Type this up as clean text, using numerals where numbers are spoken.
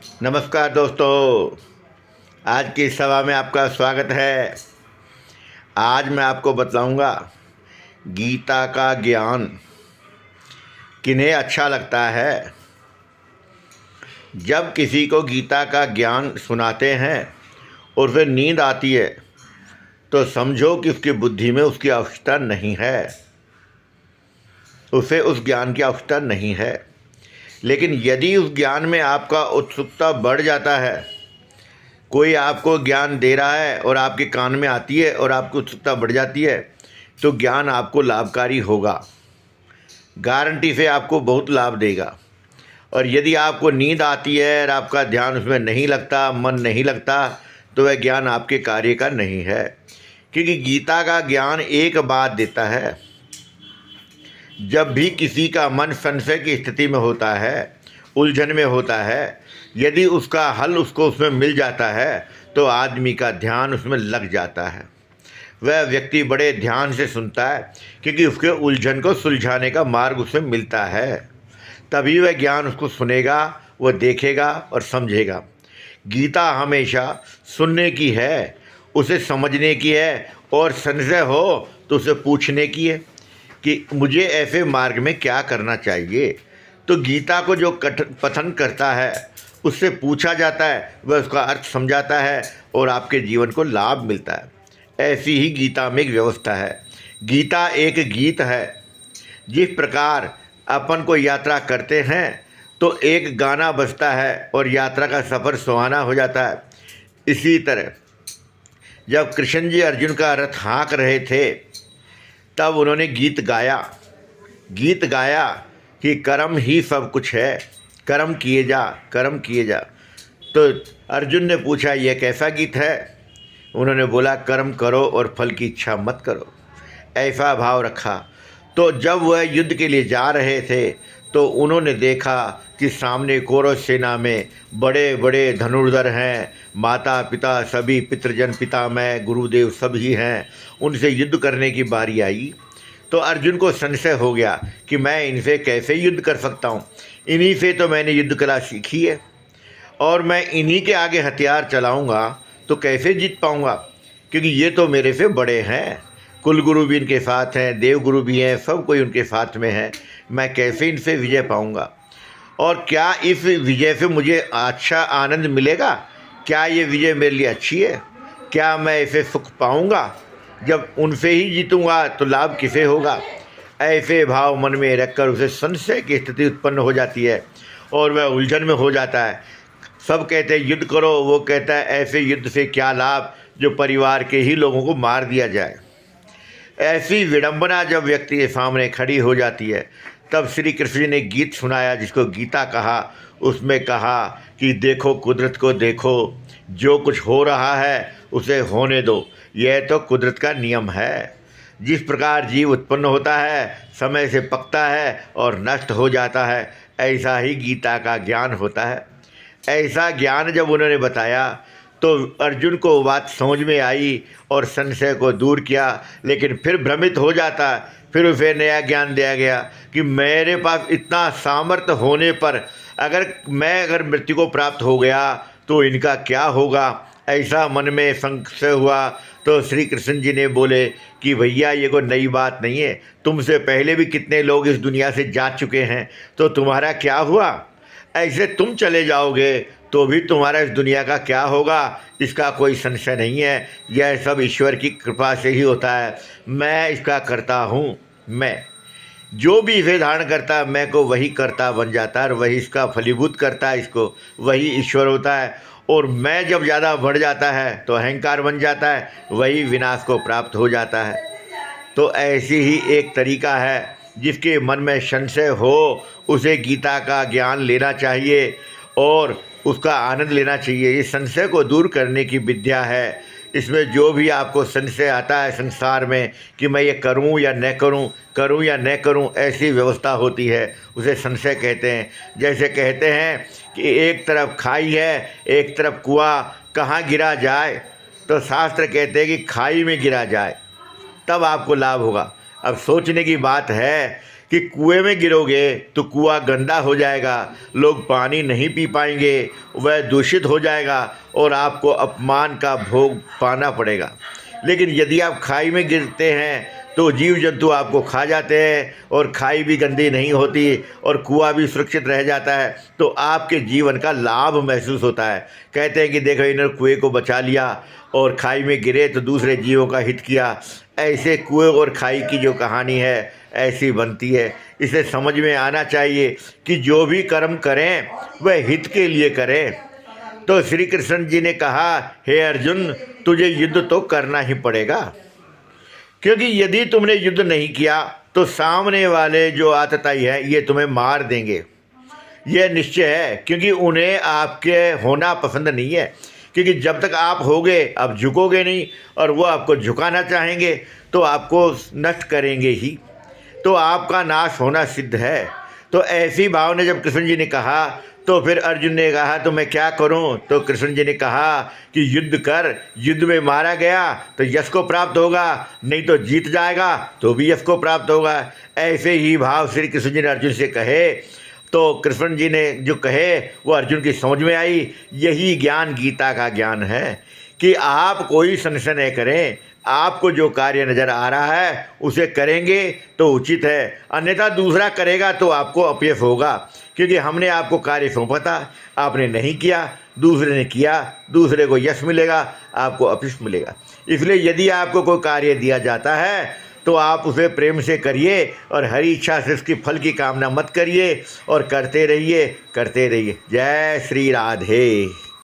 नमस्कार दोस्तों। आज की सभा में आपका स्वागत है। आज मैं आपको बताऊंगा गीता का ज्ञान किन्हें अच्छा लगता है। जब किसी को गीता का ज्ञान सुनाते हैं और फिर नींद आती है तो समझो कि उसकी बुद्धि में उसकी आवश्यकता नहीं है, उसे उस ज्ञान की आवश्यकता नहीं है। लेकिन यदि उस ज्ञान में आपका उत्सुकता बढ़ जाता है, कोई आपको ज्ञान दे रहा है और आपके कान में आती है और आपकी उत्सुकता बढ़ जाती है, तो ज्ञान आपको लाभकारी होगा, गारंटी से आपको बहुत लाभ देगा। और यदि आपको नींद आती है और आपका ध्यान उसमें नहीं लगता, मन नहीं लगता, तो वह ज्ञान आपके कार्य का नहीं है। क्योंकि गीता का ज्ञान एक बात देता है, जब भी किसी का मन संशय की स्थिति में होता है, उलझन में होता है, यदि उसका हल उसको उसमें मिल जाता है तो आदमी का ध्यान उसमें लग जाता है। वह व्यक्ति बड़े ध्यान से सुनता है क्योंकि उसके उलझन को सुलझाने का मार्ग उसे मिलता है। तभी वह ज्ञान उसको सुनेगा, वह देखेगा और समझेगा। गीता हमेशा सुनने की है, उसे समझने की है, और संशय हो तो उसे पूछने की है कि मुझे ऐसे मार्ग में क्या करना चाहिए। तो गीता को जो पठन करता है उससे पूछा जाता है, वह उसका अर्थ समझाता है और आपके जीवन को लाभ मिलता है। ऐसी ही गीता में एक व्यवस्था है। गीता एक गीत है। जिस प्रकार अपन को यात्रा करते हैं तो एक गाना बजता है और यात्रा का सफ़र सुहाना हो जाता है, इसी तरह जब कृष्ण जी अर्जुन का रथ हाँक रहे थे तब उन्होंने गीत गाया कि कर्म ही सब कुछ है, कर्म किए जा, कर्म किए जा। तो अर्जुन ने पूछा, यह कैसा गीत है? उन्होंने बोला, कर्म करो और फल की इच्छा मत करो। ऐसा भाव रखा। तो जब वह युद्ध के लिए जा रहे थे तो उन्होंने देखा कि सामने कौरव सेना में बड़े बड़े धनुर्धर हैं, माता पिता सभी, पितृजन पितामह गुरुदेव सभी हैं। उनसे युद्ध करने की बारी आई तो अर्जुन को संशय हो गया कि मैं इनसे कैसे युद्ध कर सकता हूँ। इन्हीं से तो मैंने युद्ध कला सीखी है और मैं इन्हीं के आगे हथियार चलाऊँगा तो कैसे जीत पाऊँगा, क्योंकि ये तो मेरे से बड़े हैं। कुल गुरु भी इनके साथ हैं, देव गुरु भी हैं, सब कोई उनके साथ में है। मैं कैसे इनसे विजय पाऊँगा और क्या इस विजय से मुझे अच्छा आनंद मिलेगा? क्या ये विजय मेरे लिए अच्छी है? क्या मैं इसे सुख पाऊँगा? जब उनसे ही जीतूँगा तो लाभ किसे होगा? ऐसे भाव मन में रखकर उसे संशय की स्थिति उत्पन्न हो जाती है और वह उलझन में हो जाता है। सब कहते हैं युद्ध करो, वो कहता है ऐसे युद्ध से क्या लाभ जो परिवार के ही लोगों को मार दिया जाए। ऐसी विडंबना जब व्यक्ति के सामने खड़ी हो जाती है तब श्री कृष्ण जी ने गीत सुनाया जिसको गीता कहा। उसमें कहा कि देखो कुदरत को देखो, जो कुछ हो रहा है उसे होने दो, यह तो कुदरत का नियम है। जिस प्रकार जीव उत्पन्न होता है, समय से पकता है और नष्ट हो जाता है, ऐसा ही गीता का ज्ञान होता है। ऐसा ज्ञान जब उन्होंने बताया तो अर्जुन को बात समझ में आई और संशय को दूर किया। लेकिन फिर भ्रमित हो जाता, फिर उसे नया ज्ञान दिया गया कि मेरे पास इतना सामर्थ्य होने पर अगर मृत्यु को प्राप्त हो गया तो इनका क्या होगा। ऐसा मन में संशय हुआ तो श्री कृष्ण जी ने बोले कि भैया ये कोई नई बात नहीं है, तुमसे पहले भी कितने लोग इस दुनिया से जा चुके हैं, तो तुम्हारा क्या हुआ? ऐसे तुम चले जाओगे तो भी तुम्हारा इस दुनिया का क्या होगा, इसका कोई संशय नहीं है। यह सब ईश्वर की कृपा से ही होता है। मैं इसका करता हूँ। मैं जो भी इसे धारण करता है, मैं को वही करता बन जाता है और वही इसका फलीभूत करता है, इसको वही ईश्वर होता है। और मैं जब ज़्यादा बढ़ जाता है तो अहंकार बन जाता है, वही विनाश को प्राप्त हो जाता है। तो ऐसी ही एक तरीका है, जिसके मन में संशय हो उसे गीता का ज्ञान लेना चाहिए और उसका आनंद लेना चाहिए। ये संशय को दूर करने की विद्या है। इसमें जो भी आपको संशय आता है संसार में कि मैं ये करूं या न करूं, करूं या न करूं, ऐसी व्यवस्था होती है, उसे संशय कहते हैं। जैसे कहते हैं कि एक तरफ खाई है, एक तरफ कुआं, कहाँ गिरा जाए? तो शास्त्र कहते हैं कि खाई में गिरा जाए, तब आपको लाभ होगा। अब सोचने की बात है कि कुएं में गिरोगे तो कुआं गंदा हो जाएगा, लोग पानी नहीं पी पाएंगे, वह दूषित हो जाएगा और आपको अपमान का भोग पाना पड़ेगा। लेकिन यदि आप खाई में गिरते हैं तो जीव जंतु आपको खा जाते हैं और खाई भी गंदी नहीं होती और कुआं भी सुरक्षित रह जाता है, तो आपके जीवन का लाभ महसूस होता है। कहते हैं कि देखो इन्होंने कुएं को बचा लिया और खाई में गिरे तो दूसरे जीवों का हित किया। ऐसे कुएं और खाई की जो कहानी है ऐसी बनती है। इसे समझ में आना चाहिए कि जो भी कर्म करें वह हित के लिए करें। तो श्री कृष्ण जी ने कहा, हे अर्जुन, तुझे युद्ध तो करना ही पड़ेगा, क्योंकि यदि तुमने युद्ध नहीं किया तो सामने वाले जो आतताई है ये तुम्हें मार देंगे। यह निश्चय है, क्योंकि उन्हें आपके होना पसंद नहीं है। क्योंकि जब तक आप होगे आप झुकोगे नहीं, और वो आपको झुकाना चाहेंगे तो आपको नष्ट करेंगे ही, तो आपका नाश होना सिद्ध है। तो ऐसी भाव ने जब कृष्ण जी ने कहा तो फिर अर्जुन ने कहा तो मैं क्या करूं? तो कृष्ण जी ने कहा कि युद्ध कर, युद्ध में मारा गया तो यश को प्राप्त होगा, नहीं तो जीत जाएगा तो भी यश को प्राप्त होगा। ऐसे ही भाव श्री कृष्ण जी ने अर्जुन से कहे। तो कृष्ण जी ने जो कहे वो अर्जुन की समझ में आई। यही ज्ञान गीता का ज्ञान है कि आप कोई संशय नहीं करें, आपको जो कार्य नज़र आ रहा है उसे करेंगे तो उचित है, अन्यथा दूसरा करेगा तो आपको अपयश होगा। क्योंकि हमने आपको कार्य सौंपा था, आपने नहीं किया, दूसरे ने किया, दूसरे को यश मिलेगा, आपको अपयश मिलेगा। इसलिए यदि आपको कोई कार्य दिया जाता है तो आप उसे प्रेम से करिए और हरी इच्छा से उसकी फल की कामना मत करिए और करते रहिए, करते रहिए। जय श्री राधे।